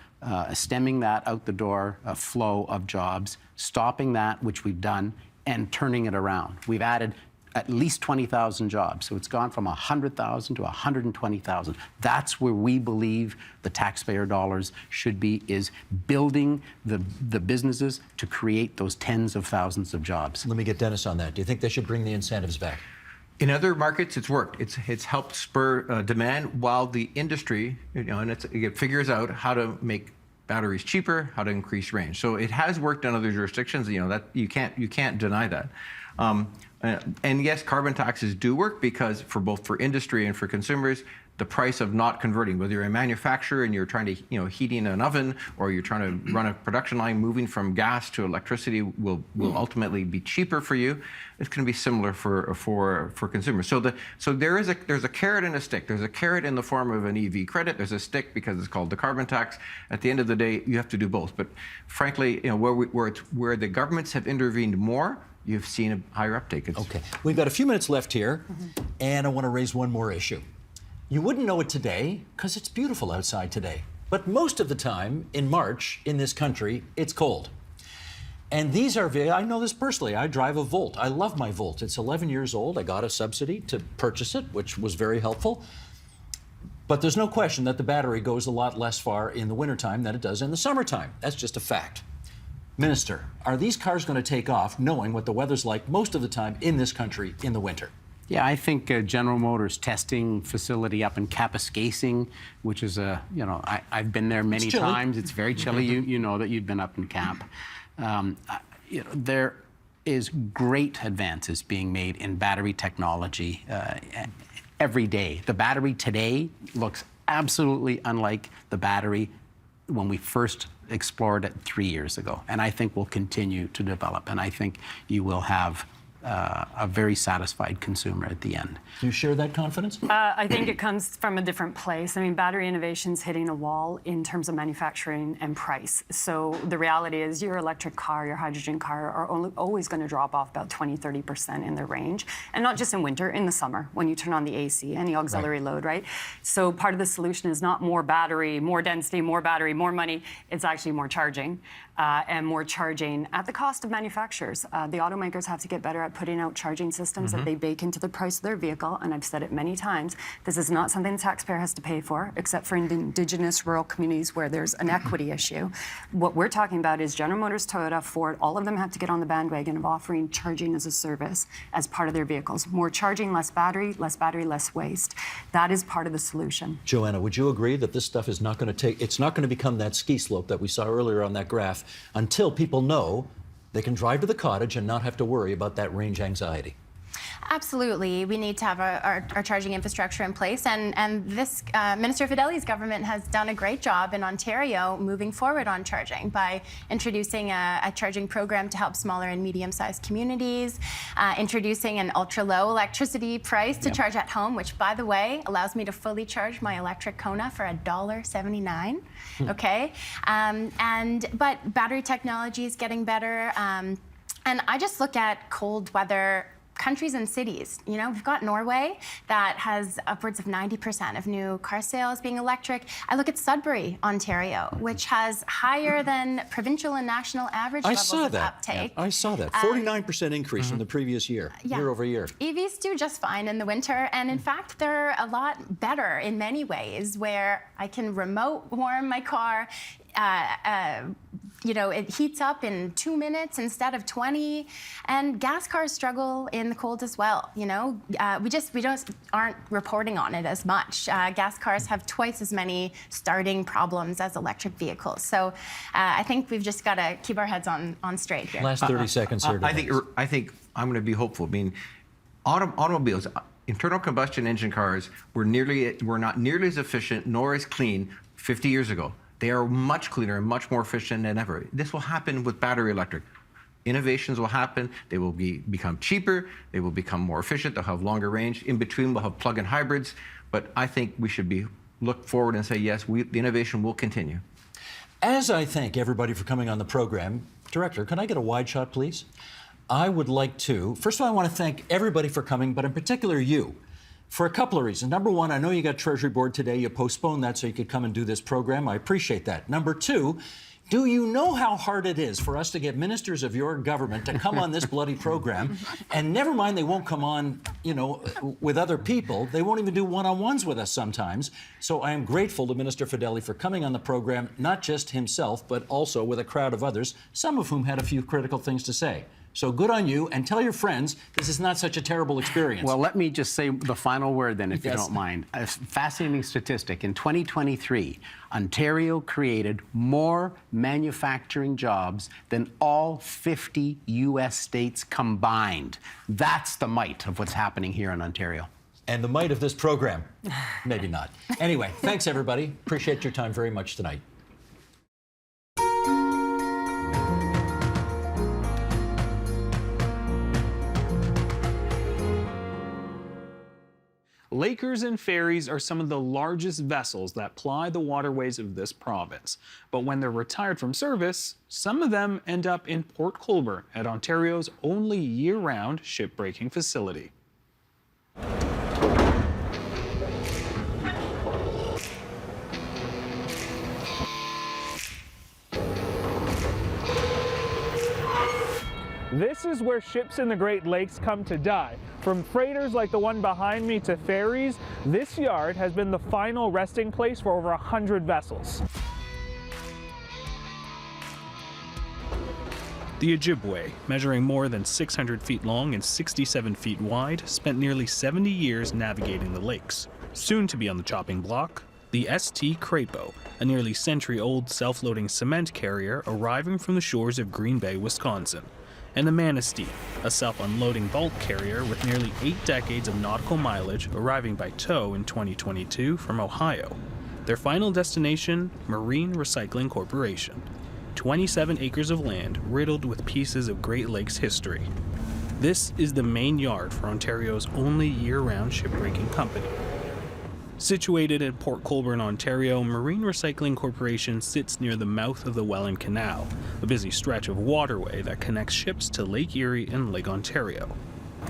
S7: stemming that out the door flow of jobs, stopping that, which we've done, and turning it around. We've added at least 20,000 jobs. So it's gone from 100,000 to 120,000. That's where we believe the taxpayer dollars should be, is building the businesses to create those tens of thousands of jobs.
S6: Let me get Dennis on that. Do you think they should bring the incentives back?
S9: In other markets, it's worked. It's helped spur demand, while the industry, and it figures out how to make batteries cheaper, how to increase range. So it has worked in other jurisdictions. That you can't deny that. And yes, carbon taxes do work, because both for industry and for consumers, the price of not converting, whether you're a manufacturer and you're trying to heating an oven, or you're trying to run a production line, moving from gas to electricity will ultimately be cheaper for you. It's going to be similar for consumers. So there's a carrot and a stick. There's a carrot in the form of an EV credit. There's a stick because it's called the carbon tax. At the end of the day, you have to do both. But frankly, where the governments have intervened more, you've seen a higher uptake.
S6: Okay, we've got a few minutes left here, and I want to raise one more issue. You wouldn't know it today because it's beautiful outside today. But most of the time in March in this country, it's cold. And these are, I know this personally, I drive a Volt. I love my Volt. It's 11 years old. I got a subsidy to purchase it, which was very helpful. But there's no question that the battery goes a lot less far in the wintertime than it does in the summertime. That's just a fact. Minister, are these cars going to take off knowing what the weather's like most of the time in this country in the winter?
S7: Yeah, I think General Motors testing facility up in Kapuskasing, which is I've been there many times. It's very chilly. You know that you've been up in Cap. There is great advances being made in battery technology every day. The battery today looks absolutely unlike the battery when we first explored it 3 years ago. And I think will continue to develop. And I think you will have a very satisfied consumer at the end.
S6: Do you share that confidence?
S3: I think it comes from a different place. I mean, battery innovation's hitting a wall in terms of manufacturing and price. So the reality is your electric car, your hydrogen car are always going to drop off about 20-30% in their range. And not just in winter, in the summer, when you turn on the AC and the auxiliary load, right? So part of the solution is not more battery, more density, more battery, more money. It's actually more charging. And more charging at the cost of manufacturers. The automakers have to get better at putting out charging systems that they bake into the price of their vehicle. And I've said it many times, this is not something the taxpayer has to pay for, except for in indigenous rural communities where there's an equity issue. What we're talking about is General Motors, Toyota, Ford, all of them have to get on the bandwagon of offering charging as a service as part of their vehicles. More charging, less battery, less waste. That is part of the solution.
S6: Joanna, would you agree that this stuff is not going to it's not going to become that ski slope that we saw earlier on that graph until people know they can drive to the cottage and not have to worry about that range anxiety?
S8: Absolutely. We need to have our charging infrastructure in place. And this Minister Fideli's government has done a great job in Ontario moving forward on charging by introducing a charging program to help smaller and medium-sized communities, introducing an ultra-low electricity price to charge at home, which, by the way, allows me to fully charge my electric Kona for $1.79. Okay? But battery technology is getting better. And I just look at cold weather countries and cities. You know, we've got Norway that has upwards of 90% of new car sales being electric. I look at Sudbury, Ontario, which has higher than provincial and national average levels of uptake.
S6: I saw that. 49% increase from the previous year, year over year.
S8: EVs do just fine in the winter, and in fact, they're a lot better in many ways, where I can remote warm my car. It heats up in 2 minutes instead of 20, and gas cars struggle in the cold as well. We aren't reporting on it as much. Gas cars have twice as many starting problems as electric vehicles. So I think we've just got to keep our heads on straight here.
S6: Last 30 seconds here.
S9: I think I'm going to be hopeful. I mean, automobiles, internal combustion engine cars were not nearly as efficient nor as clean 50 years ago. They are much cleaner and much more efficient than ever. This will happen with battery electric. Innovations will happen. They will become cheaper. They will become more efficient. They'll have longer range. In between, we'll have plug-in hybrids. But I think we should look forward and say, yes, the innovation will continue.
S6: As I thank everybody for coming on the program, Director, can I get a wide shot, please? I would like to, first of all, I want to thank everybody for coming, but in particular you. For a couple of reasons. Number one, I know you got Treasury Board today. You postponed that so you could come and do this program. I appreciate that. Number two, do you know how hard it is for us to get ministers of your government to come on this bloody program? And never mind, they won't come on, with other people. They won't even do one-on-ones with us sometimes. So I am grateful to Minister Fideli for coming on the program, not just himself, but also with a crowd of others, some of whom had a few critical things to say. So good on you, and tell your friends this is not such a terrible experience.
S7: Well, let me just say the final word then, if you don't mind. A fascinating statistic. In 2023, Ontario created more manufacturing jobs than all 50 U.S. states combined. That's the might of what's happening here in Ontario.
S6: And the might of this program. Maybe not. Anyway, thanks, everybody. Appreciate your time very much tonight.
S4: Lakers and ferries are some of the largest vessels that ply the waterways of this province. But when they're retired from service, some of them end up in Port Colborne at Ontario's only year-round shipbreaking facility.
S11: This is where ships in the Great Lakes come to die. From freighters like the one behind me to ferries, this yard has been the final resting place for over 100 vessels.
S4: The Ojibwe, measuring more than 600 feet long and 67 feet wide, spent nearly 70 years navigating the lakes. Soon to be on the chopping block, the St. Crapo, a nearly century-old self-loading cement carrier arriving from the shores of Green Bay, Wisconsin, and the Manistee, a self-unloading bulk carrier with nearly 8 decades of nautical mileage, arriving by tow in 2022 from Ohio. Their final destination, Marine Recycling Corporation. 27 acres of land riddled with pieces of Great Lakes history. This is the main yard for Ontario's only year-round shipbreaking company. Situated in Port Colborne, Ontario, Marine Recycling Corporation sits near the mouth of the Welland Canal, a busy stretch of waterway that connects ships to Lake Erie and Lake Ontario.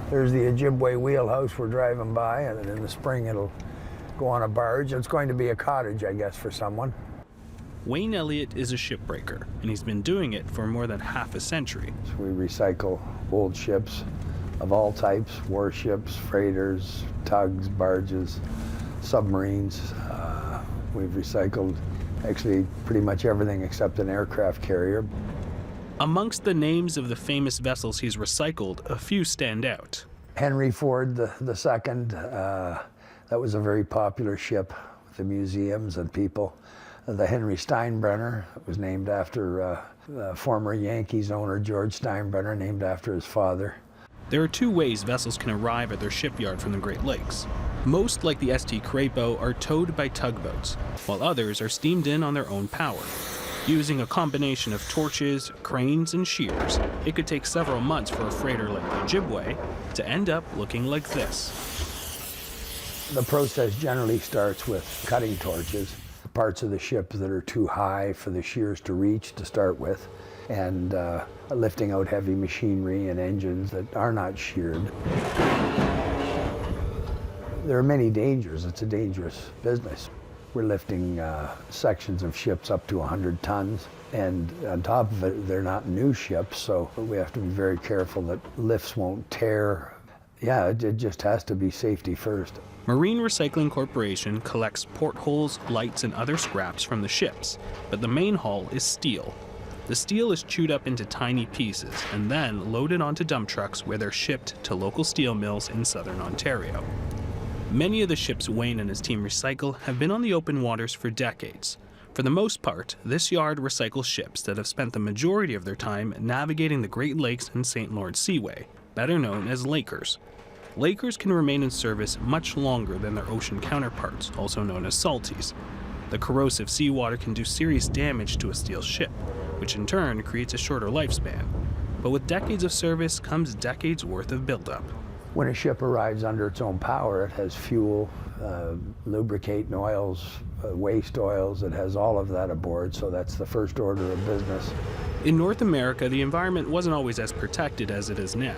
S12: There's the Ojibwe wheelhouse we're driving by, and in the spring it'll go on a barge. It's going to be a cottage, I guess, for someone.
S4: Wayne Elliott is a shipbreaker, and he's been doing it for more than half a century.
S12: We recycle old ships of all types, warships, freighters, tugs, barges, submarines. We've recycled actually pretty much everything except an aircraft carrier.
S4: Amongst the names of the famous vessels he's recycled, a few stand out.
S12: Henry Ford the second, that was a very popular ship with the museums and people. The Henry Steinbrenner was named after former Yankees owner George Steinbrenner, named after his father.
S4: There are two ways vessels can arrive at their shipyard from the Great Lakes. Most, like the St. Crapo, are towed by tugboats, while others are steamed in on their own power. Using a combination of torches, cranes, and shears, it could take several months for a freighter like the Ojibwe to end up looking like this.
S12: The process generally starts with cutting torches, parts of the ship that are too high for the shears to reach to start with, and lifting out heavy machinery and engines that are not sheared. There are many dangers. It's a dangerous business. We're lifting sections of ships up to 100 tons, and on top of it, they're not new ships, so we have to be very careful that lifts won't tear. Yeah, it just has to be safety first.
S4: Marine Recycling Corporation collects portholes, lights, and other scraps from the ships, but the main haul is steel. The steel is chewed up into tiny pieces and then loaded onto dump trucks where they're shipped to local steel mills in southern Ontario. Many of the ships Wayne and his team recycle have been on the open waters for decades. For the most part, this yard recycles ships that have spent the majority of their time navigating the Great Lakes and St. Lawrence Seaway, better known as Lakers. Lakers can remain in service much longer than their ocean counterparts, also known as salties. The corrosive seawater can do serious damage to a steel ship, which in turn creates a shorter lifespan. But with decades of service comes decades worth of buildup.
S12: When a ship arrives under its own power, it has fuel, lubricating oils, waste oils. It has all of that aboard, so that's the first order of business.
S4: In North America, the environment wasn't always as protected as it is now.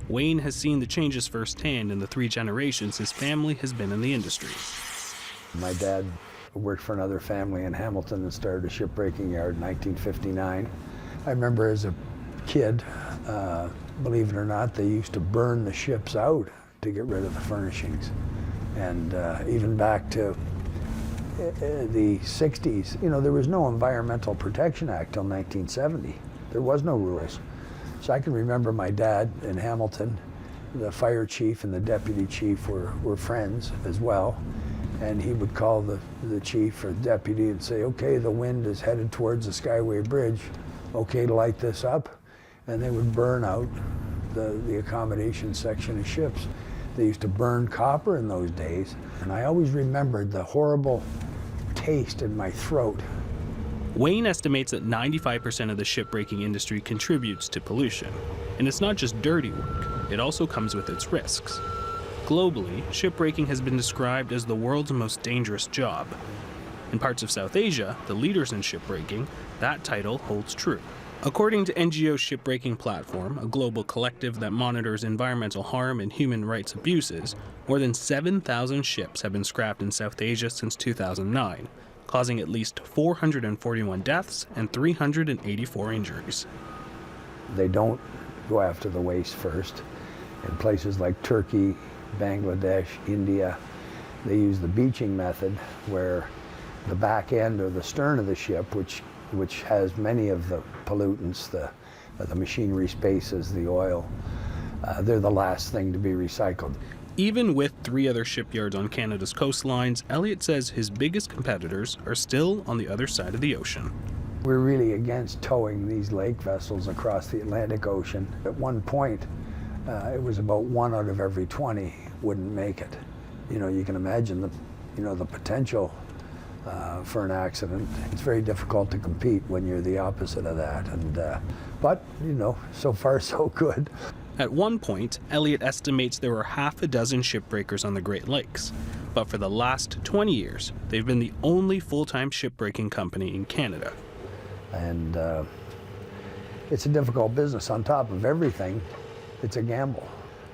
S4: Wayne has seen the changes firsthand in the 3 generations his family has been in the industry.
S12: My dad worked for another family in Hamilton and started a shipbreaking yard in 1959. I remember as a kid, believe it or not, they used to burn the ships out to get rid of the furnishings. And even back to the 60s, you know, there was no Environmental Protection Act till 1970. There was no rules. So I can remember my dad in Hamilton, the fire chief and the deputy chief were friends as well. And he would call the chief or deputy and say, okay, the wind is headed towards the Skyway Bridge. Okay, light this up. And they would burn out the accommodation section of ships. They used to burn copper in those days. And I always remembered the horrible taste in my throat.
S4: Wayne estimates that 95% of the shipbreaking industry contributes to pollution. And it's not just dirty work, it also comes with its risks. Globally, shipbreaking has been described as the world's most dangerous job. In parts of South Asia, the leaders in shipbreaking, that title holds true. According to NGO Shipbreaking Platform, a global collective that monitors environmental harm and human rights abuses, more than 7,000 ships have been scrapped in South Asia since 2009, causing at least 441 deaths and 384 injuries.
S12: They don't go after the waste first. In places like Turkey, Bangladesh, India, they use the beaching method, where the back end or the stern of the ship, which has many of the pollutants, the machinery spaces, the oil, they're the last thing to be recycled.
S4: Even with 3 other shipyards on Canada's coastlines, Elliott says his biggest competitors are still on the other side of the ocean.
S12: We're really against towing these lake vessels across the Atlantic Ocean. At one point, it was about 1 out of every 20 wouldn't make it. You know, you can imagine the potential for an accident. It's very difficult to compete when you're the opposite of that. But, so far so good.
S4: At one point, Elliott estimates there were half a dozen shipbreakers on the Great Lakes. But for the last 20 years, they've been the only full-time shipbreaking company in Canada.
S12: And it's a difficult business. On top of everything, it's a gamble.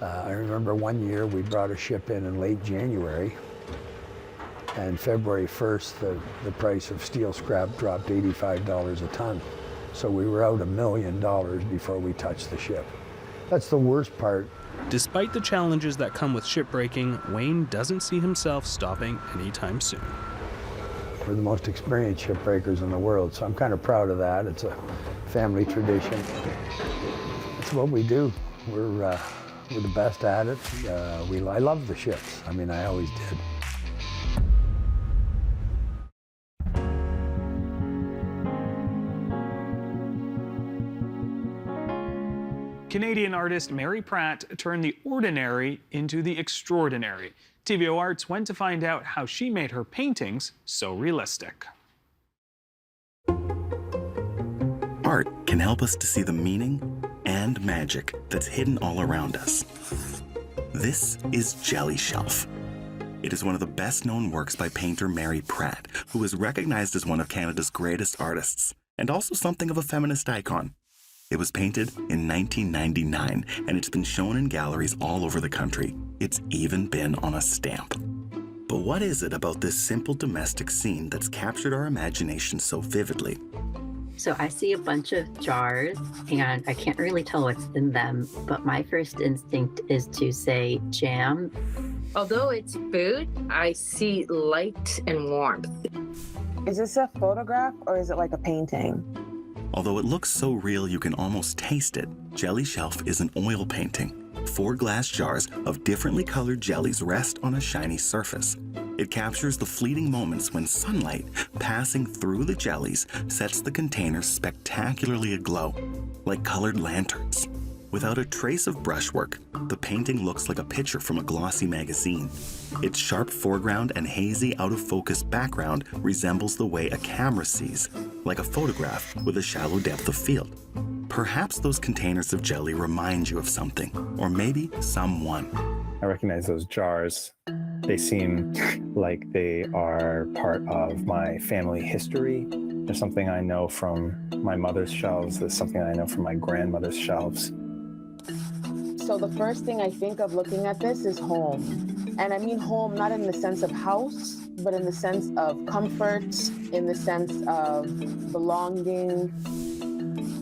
S12: I remember one year we brought a ship in late January, and February 1st, the price of steel scrap dropped $85 a ton. So we were out $1 million before we touched the ship. That's the worst part.
S4: Despite the challenges that come with shipbreaking, Wayne doesn't see himself stopping anytime soon.
S12: We're the most experienced shipbreakers in the world, so I'm kind of proud of that. It's a family tradition. It's what we do. We're the best at it. I love the ships. I mean, I always did.
S11: Canadian artist Mary Pratt turned the ordinary into the extraordinary. TVO Arts went to find out how she made her paintings so realistic.
S5: Art can help us to see the meaning and magic that's hidden all around us. This is Jelly Shelf. It is one of the best-known works by painter Mary Pratt, who is recognized as one of Canada's greatest artists, and also something of a feminist icon. It was painted in 1999, and it's been shown in galleries all over the country. It's even been on a stamp. But what is it about this simple domestic scene that's captured our imagination so vividly?
S13: So I see a bunch of jars, and I can't really tell what's in them, but my first instinct is to say jam.
S14: Although it's food, I see light and warmth.
S15: Is this a photograph or is it like a painting?
S5: Although it looks so real you can almost taste it, Jelly Shelf is an oil painting. 4 glass jars of differently colored jellies rest on a shiny surface. It captures the fleeting moments when sunlight passing through the jellies sets the containers spectacularly aglow, like colored lanterns. Without a trace of brushwork, the painting looks like a picture from a glossy magazine. Its sharp foreground and hazy out-of-focus background resembles the way a camera sees, like a photograph with a shallow depth of field. Perhaps those containers of jelly remind you of something, or maybe someone.
S16: I recognize those jars. They seem like they are part of my family history. There's something I know from my mother's shelves. There's something I know from my grandmother's shelves.
S15: So the first thing I think of looking at this is home. And I mean home not in the sense of house, but in the sense of comfort, in the sense of belonging.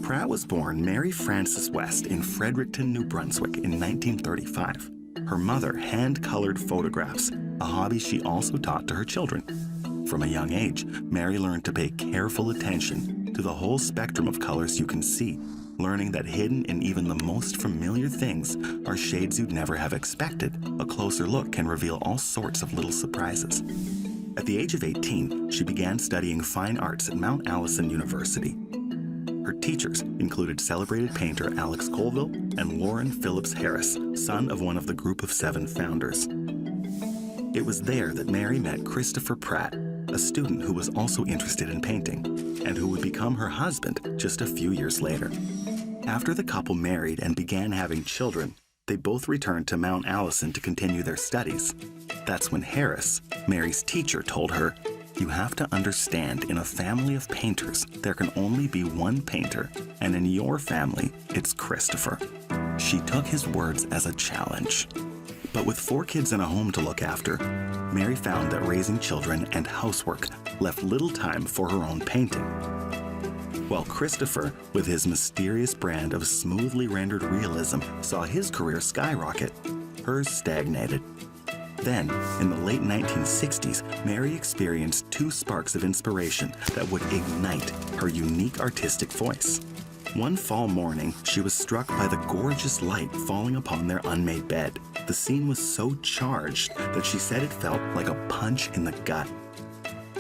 S5: Pratt was born Mary Frances West in Fredericton, New Brunswick in 1935. Her mother hand-colored photographs, a hobby she also taught to her children. From a young age, Mary learned to pay careful attention to the whole spectrum of colors you can see, learning that hidden in even the most familiar things are shades you'd never have expected. A closer look can reveal all sorts of little surprises. At the age of 18, she began studying fine arts at Mount Allison University. Her teachers included celebrated painter Alex Colville and Warren Phillips Harris, son of one of the Group of 7 founders. It was there that Mary met Christopher Pratt, a student who was also interested in painting, and who would become her husband just a few years later. After the couple married and began having children, They both returned to Mount Allison to continue their studies. That's when Harris, Mary's teacher, told her, "You have to understand, in a family of painters, there can only be one painter, and in your family, it's Christopher." She took his words as a challenge. But with 4 kids and a home to look after, Mary found that raising children and housework left little time for her own painting. While Christopher, with his mysterious brand of smoothly rendered realism, saw his career skyrocket, hers stagnated. Then, in the late 1960s, Mary experienced 2 sparks of inspiration that would ignite her unique artistic voice. One fall morning, she was struck by the gorgeous light falling upon their unmade bed. The scene was so charged that she said it felt like a punch in the gut.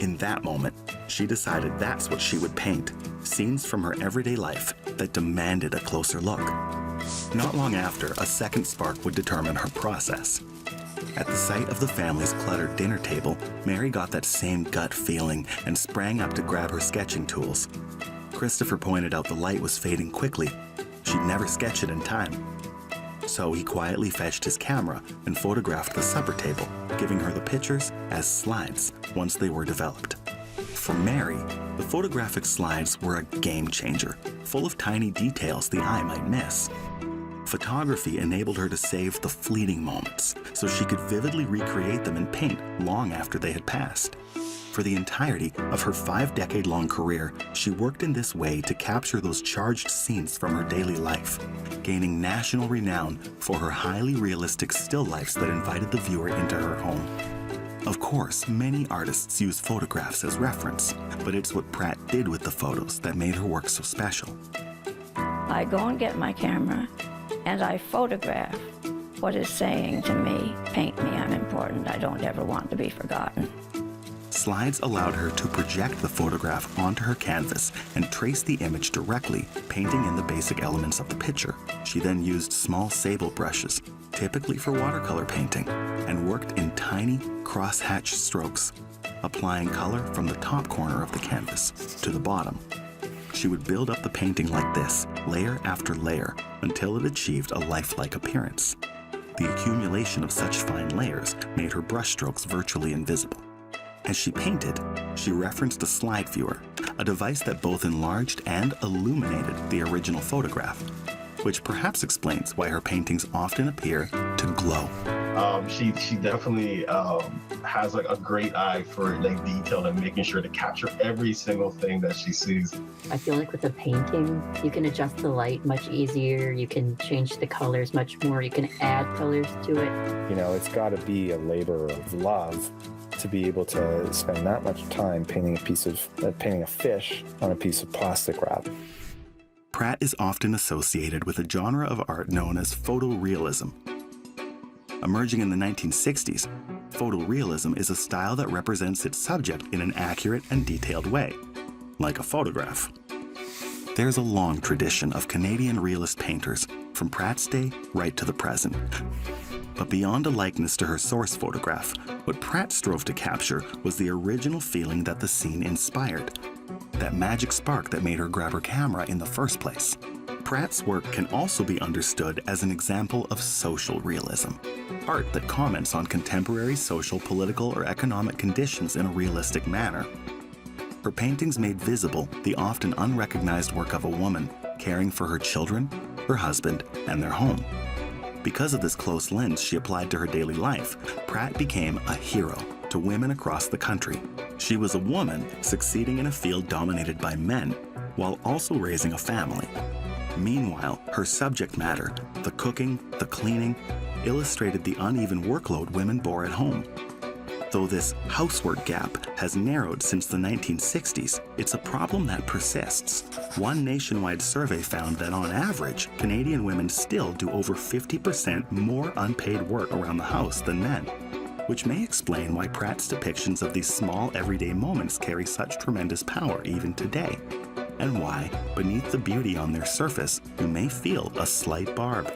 S5: In that moment, she decided that's what she would paint, scenes from her everyday life that demanded a closer look. Not long after, a second spark would determine her process. At the sight of the family's cluttered dinner table, Mary got that same gut feeling and sprang up to grab her sketching tools. Christopher pointed out the light was fading quickly. She'd never sketch it in time. So he quietly fetched his camera and photographed the supper table, giving her the pictures as slides once they were developed. For Mary, the photographic slides were a game changer, full of tiny details the eye might miss. Photography enabled her to save the fleeting moments, so she could vividly recreate them in paint long after they had passed. For the entirety of her 5-decade-long career, she worked in this way to capture those charged scenes from her daily life, gaining national renown for her highly realistic still lifes that invited the viewer into her home. Of course, many artists use photographs as reference, but it's what Pratt did with the photos that made her work so special.
S17: I go and get my camera, and I photograph what is saying to me, paint me, I'm important, I don't ever want to be forgotten.
S5: Slides allowed her to project the photograph onto her canvas and trace the image directly, painting in the basic elements of the picture. She then used small sable brushes, typically for watercolor painting, and worked in tiny cross-hatch strokes, applying color from the top corner of the canvas to the bottom. She would build up the painting like this, layer after layer, until it achieved a lifelike appearance. The accumulation of such fine layers made her brushstrokes virtually invisible. As she painted, she referenced a slide viewer, a device that both enlarged and illuminated the original photograph, which perhaps explains why her paintings often appear to glow.
S18: She definitely has like a great eye for like detail and making sure to capture every single thing that she sees.
S13: I feel like with a painting, you can adjust the light much easier. You can change the colors much more. You can add colors to it.
S16: You know, it's got to be a labor of love to be able to spend that much time painting a fish on a piece of plastic wrap.
S5: Pratt is often associated with a genre of art known as photorealism. Emerging in the 1960s, photorealism is a style that represents its subject in an accurate and detailed way, like a photograph. There's a long tradition of Canadian realist painters, from Pratt's day right to the present. But beyond a likeness to her source photograph, what Pratt strove to capture was the original feeling that the scene inspired, that magic spark that made her grab her camera in the first place. Pratt's work can also be understood as an example of social realism, art that comments on contemporary social, political, or economic conditions in a realistic manner. Her paintings made visible the often unrecognized work of a woman caring for her children, her husband, and their home. Because of this close lens she applied to her daily life, Pratt became a hero to women across the country. She was a woman succeeding in a field dominated by men, while also raising a family. Meanwhile, her subject matter, the cooking, the cleaning, illustrated the uneven workload women bore at home. Though this housework gap has narrowed since the 1960s, it's a problem that persists. One nationwide survey found that on average, Canadian women still do over 50% more unpaid work around the house than men, which may explain why Pratt's depictions of these small everyday moments carry such tremendous power even today, and why, beneath the beauty on their surface, you may feel a slight barb.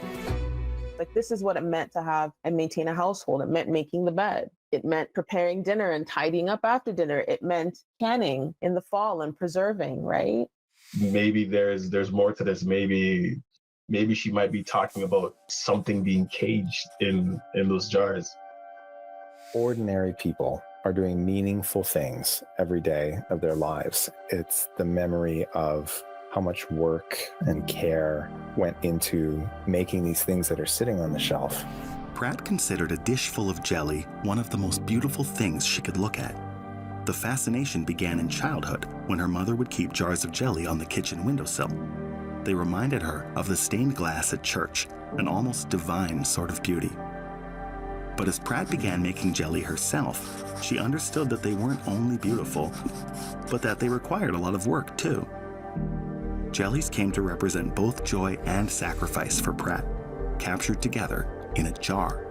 S15: Like, this is what it meant to have and maintain a household. It meant making the bed. It meant preparing dinner and tidying up after dinner. It meant canning in the fall and preserving, right?
S18: Maybe there's more to this. Maybe maybe she might be talking about something being caged in those jars.
S16: Ordinary people are doing meaningful things every day of their lives. It's the memory of how much work and care went into making these things that are sitting on the shelf.
S5: Pratt considered a dish full of jelly one of the most beautiful things she could look at. The fascination began in childhood when her mother would keep jars of jelly on the kitchen windowsill. They reminded her of the stained glass at church, an almost divine sort of beauty. But as Pratt began making jelly herself, she understood that they weren't only beautiful, but that they required a lot of work too. Jellies came to represent both joy and sacrifice for Pratt, captured together in a jar.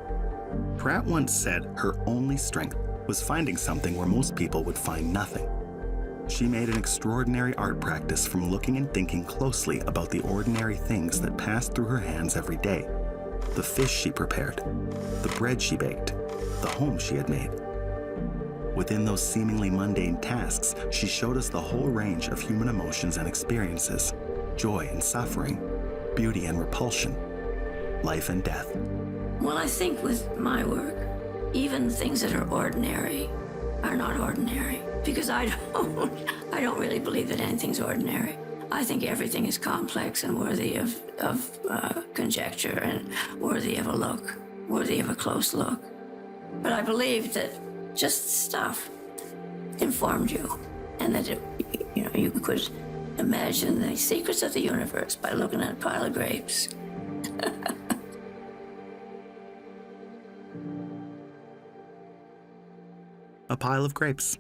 S5: Pratt once said her only strength was finding something where most people would find nothing. She made an extraordinary art practice from looking and thinking closely about the ordinary things that passed through her hands every day. The fish she prepared, the bread she baked, the home she had made. Within those seemingly mundane tasks, she showed us the whole range of human emotions and experiences, joy and suffering, beauty and repulsion, life and death.
S17: Well, I think with my work, even things that are ordinary are not ordinary, because I don't really believe that anything's ordinary. I think everything is complex and worthy of conjecture and worthy of a look, worthy of a close look. But I believe that just stuff informed you, and that you could imagine the secrets of the universe by looking at a pile of grapes.
S5: A pile of grapes.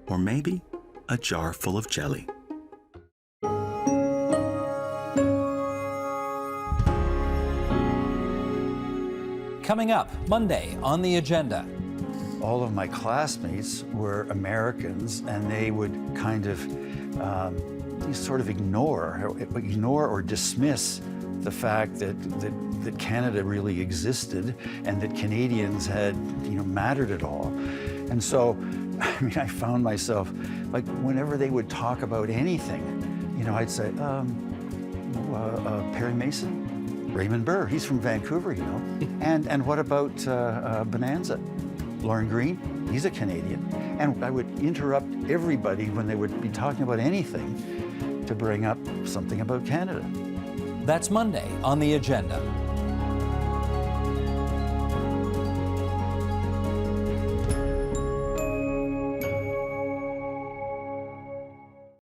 S5: Or maybe a jar full of jelly.
S6: Coming up Monday on the agenda.
S10: All of my classmates were Americans, and they would kind of sort of ignore or dismiss the fact that Canada really existed and that Canadians had mattered at all. And so, I mean, I found myself, like, whenever they would talk about anything, I'd say, Perry Mason, Raymond Burr, he's from Vancouver, and what about Bonanza? Lauren Green, he's a Canadian. And I would interrupt everybody when they would be talking about anything to bring up something about Canada.
S6: That's Monday on the agenda.